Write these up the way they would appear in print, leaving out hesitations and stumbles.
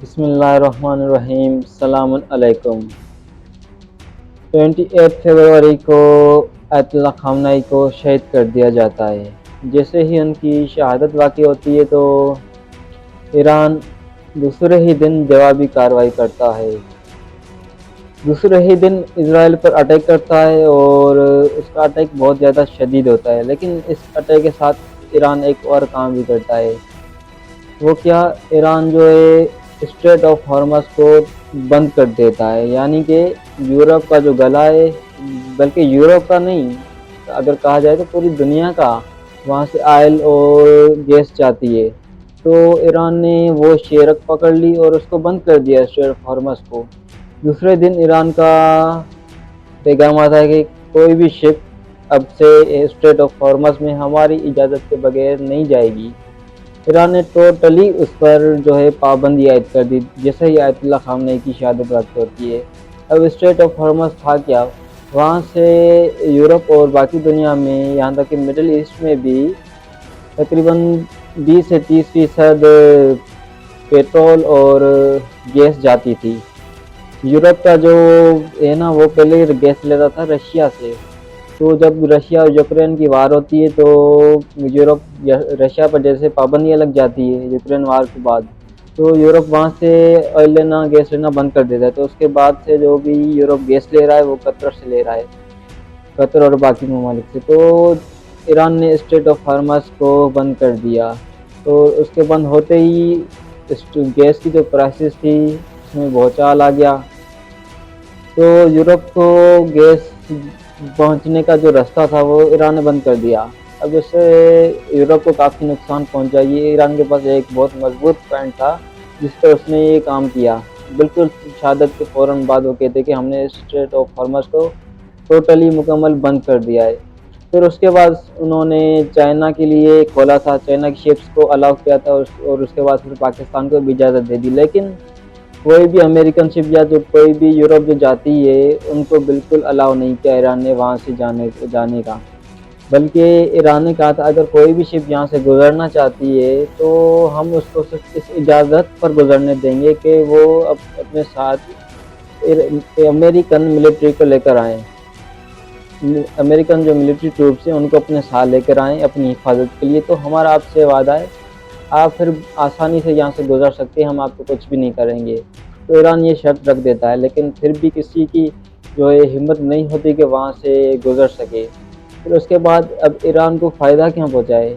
بسم اللہ الرحمن الرحیم، السلام علیکم۔ 28 فروری کو آیت اللہ خامنہ ای کو شہید کر دیا جاتا ہے۔ جیسے ہی ان کی شہادت واقع ہوتی ہے تو ایران دوسرے ہی دن جوابی کارروائی کرتا ہے، دوسرے ہی دن اسرائیل پر اٹیک کرتا ہے اور اس کا اٹیک بہت زیادہ شدید ہوتا ہے۔ لیکن اس اٹیک کے ساتھ ایران ایک اور کام بھی کرتا ہے۔ وہ کیا؟ ایران جو ہے اسٹریٹ آف ہارمز کو بند کر دیتا ہے، یعنی کہ یورپ کا جو گلا ہے، بلکہ یورپ کا نہیں، اگر کہا جائے تو پوری دنیا کا، وہاں سے آئل اور گیس جاتی ہے۔ تو ایران نے وہ شیرک پکڑ لی اور اس کو بند کر دیا اسٹریٹ آف ہارمز کو۔ دوسرے دن ایران کا پیغام آتا ہے کہ کوئی بھی شپ اب سے اسٹریٹ آف ہارمز میں ہماری اجازت کے بغیر نہیں جائے گی۔ ایران نے ٹوٹلی اس پر جو ہے پابندی عائد کر دی جیسے ہی آیت اللہ خامنہ ای کی شہادت واقع ہوتی ہے۔ اب اسٹریٹ آف ہارمز تھا کیا؟ وہاں سے یورپ اور باقی دنیا میں، یہاں تک کہ مڈل ایسٹ میں بھی تقریباً 20 سے 30% پیٹرول اور گیس جاتی تھی۔ یورپ کا جو ہے نا، وہ پہلے گیس لیتا تھا رشیا سے۔ تو جب رشیا اور یوکرین کی وار ہوتی ہے تو یورپ رشیا پر جیسے پابندیاں لگ جاتی ہے یوکرین وار کے بعد، تو یورپ وہاں سے آئل لینا، گیس لینا بند کر دیتا ہے۔ تو اس کے بعد سے جو بھی یورپ گیس لے رہا ہے وہ قطر سے لے رہا ہے، قطر اور باقی ممالک سے۔ تو ایران نے اسٹریٹ آف ہارمز کو بند کر دیا، تو اس کے بند ہوتے ہی گیس کی جو پرائسز تھی اس میں بہت آ گیا۔ تو یورپ کو گیس پہنچنے کا جو راستہ تھا وہ ایران نے بند کر دیا۔ اب اس سے یورپ کو کافی نقصان پہنچا۔ یہ ایران کے پاس ایک بہت مضبوط پوائنٹ تھا جس پر اس نے یہ کام کیا۔ بالکل شہادت کے فوراً بعد وہ کہتے کہ ہم نے اسٹریٹ آف ہارمز کو ٹوٹلی مکمل بند کر دیا ہے۔ پھر اس کے بعد انہوں نے چائنا کے لیے کھولا تھا، چائنا کی شپس کو الاؤ کیا تھا، اور اس کے بعد پھر پاکستان کو بھی اجازت دے دی۔ لیکن کوئی بھی امریکن شپ یا جو کوئی بھی یورپ جو جاتی ہے ان کو بالکل الاؤ نہیں کیا ایران نے وہاں سے جانے کا، بلکہ ایران نے کہا تھا اگر کوئی بھی شپ یہاں سے گزرنا چاہتی ہے تو ہم اس کو صرف اس اجازت پر گزرنے دیں گے کہ وہ اپنے ساتھ امریکن ملٹری کو لے کر آئیں، امریکن جو ملٹری ٹروپس ہیں ان کو اپنے ساتھ لے کر آئیں اپنی حفاظت کے لیے۔ تو ہمارا آپ سے وعدہ ہے آپ پھر آسانی سے یہاں سے گزر سکتے ہیں، ہم آپ کو کچھ بھی نہیں کریں گے۔ تو ایران یہ شرط رکھ دیتا ہے، لیکن پھر بھی کسی کی جو ہے ہمت نہیں ہوتی کہ وہاں سے گزر سکے۔ پھر اس کے بعد اب ایران کو فائدہ کیا پہنچائے؟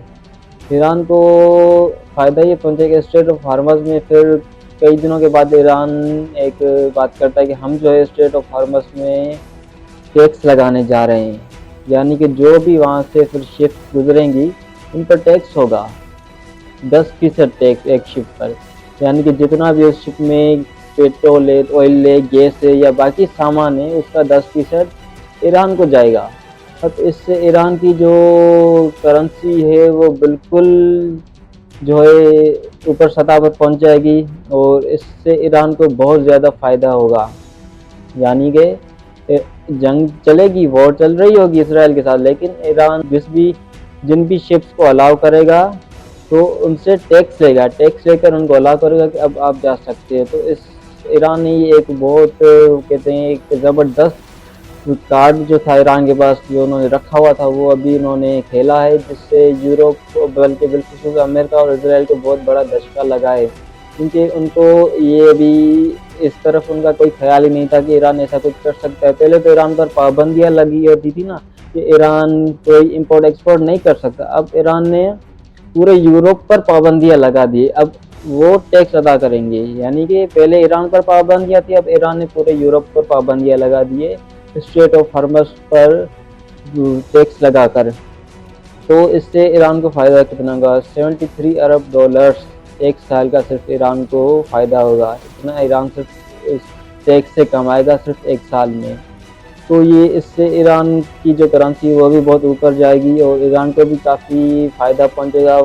ایران کو فائدہ یہ پہنچے کہ اسٹریٹ آف ہارمز میں پھر کئی دنوں کے بعد ایران ایک بات کرتا ہے کہ ہم جو ہے اسٹریٹ آف ہارمز میں ٹیکس لگانے جا رہے ہیں، یعنی کہ جو بھی وہاں سے پھر شپ گزریں گی ان پر ٹیکس ہوگا، 10% ٹیکس ایک شپ پر، یعنی کہ جتنا بھی اس شپ میں پیٹرول ہے، آئل ہے، گیس ہے یا باقی سامان ہے اس کا 10% ایران کو جائے گا۔ اب اس سے ایران کی جو کرنسی ہے وہ بالکل جو ہے اوپر سطح پر پہنچ جائے گی، اور اس سے ایران کو بہت زیادہ فائدہ ہوگا۔ یعنی کہ جنگ چلے گی، وار چل رہی ہوگی اسرائیل کے ساتھ، لیکن ایران جن بھی شپس کو الاؤ کرے گا تو ان سے ٹیکس لے گا، ٹیکس لے کر ان کو الاؤ کرے گا کہ اب آپ جا سکتے ہیں۔ تو اس ایران نے یہ ایک بہت کہتے ہیں ایک زبردست کارڈ جو تھا ایران کے پاس، جو انہوں نے رکھا ہوا تھا، وہ ابھی انہوں نے کھیلا ہے، جس سے یورپ کو بلکہ بالخصوص امریکہ اور اسرائیل کو بہت بڑا دھچکا لگا ہے، کیونکہ ان کو یہ ابھی اس طرف ان کا کوئی خیال ہی نہیں تھا کہ ایران ایسا کچھ کر سکتا ہے۔ پہلے تو ایران پر پابندیاں لگی ہوتی تھی نا کہ ایران کوئی امپورٹ ایکسپورٹ نہیں کر سکتا، اب ایران نے پورے یورپ پر پابندیاں لگا دی، اب وہ ٹیکس ادا کریں گے، یعنی کہ پہلے ایران پر پابندیاں تھی، اب ایران نے پورے یورپ پر پابندیاں لگا دیے street of harms per tax لگا کر۔ تو اس سے ایران کو فائدہ کتنا ہوگا؟ $73 ارب ایک سال کا صرف ایران کو فائدہ ہوگا، اتنا ایران صرف اس ٹیکس سے کمائے گا صرف ایک سال میں۔ تو یہ اس سے ایران کی جو کرنسی وہ بھی بہت اوپر جائے گی اور ایران کو بھی کافی فائدہ پہنچے گا۔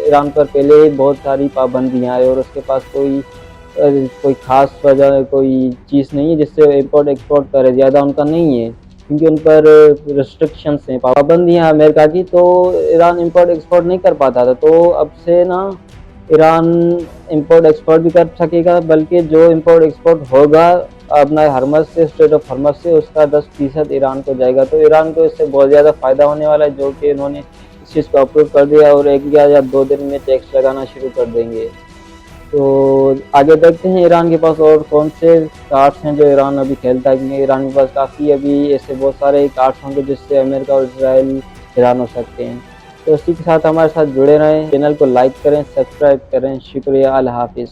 ایران پر پہلے بہت ساری پابندیاں ہیں اور اس کے پاس کوئی خاص وجہ کوئی چیز نہیں ہے جس سے امپورٹ ایکسپورٹ کرے، زیادہ ان کا نہیں ہے، کیونکہ ان پر ریسٹرکشنس ہیں، پابندیاں امریکہ کی، تو ایران امپورٹ ایکسپورٹ نہیں کر پاتا تھا۔ تو اب سے نا ایران امپورٹ ایکسپورٹ بھی کر سکے گا، بلکہ جو امپورٹ ایکسپورٹ ہوگا اپنا ہرمز سے، اسٹریٹ آف ہرمز سے، اس کا 10% ایران کو جائے گا۔ تو ایران کو اس سے بہت زیادہ فائدہ ہونے والا ہے، جو کہ انہوں نے اس چیز کو اپروو کر دیا اور 1 یا 2 دن میں ٹیکس لگانا شروع کر دیں گے۔ تو آگے دیکھتے ہیں ایران کے پاس اور کون سے کارڈس ہیں جو ایران ابھی کھیلتا ہے، کیونکہ ایران کے پاس کافی ابھی ایسے بہت سارے کارڈس ہوں گے جس سے امریکہ اور اسرائیل حیران ہو سکتے ہیں۔ تو اسی کے ساتھ ہمارے ساتھ جڑے رہیں، چینل کو لائک کریں، سبسکرائب کریں۔ شکریہ، اللہ حافظ۔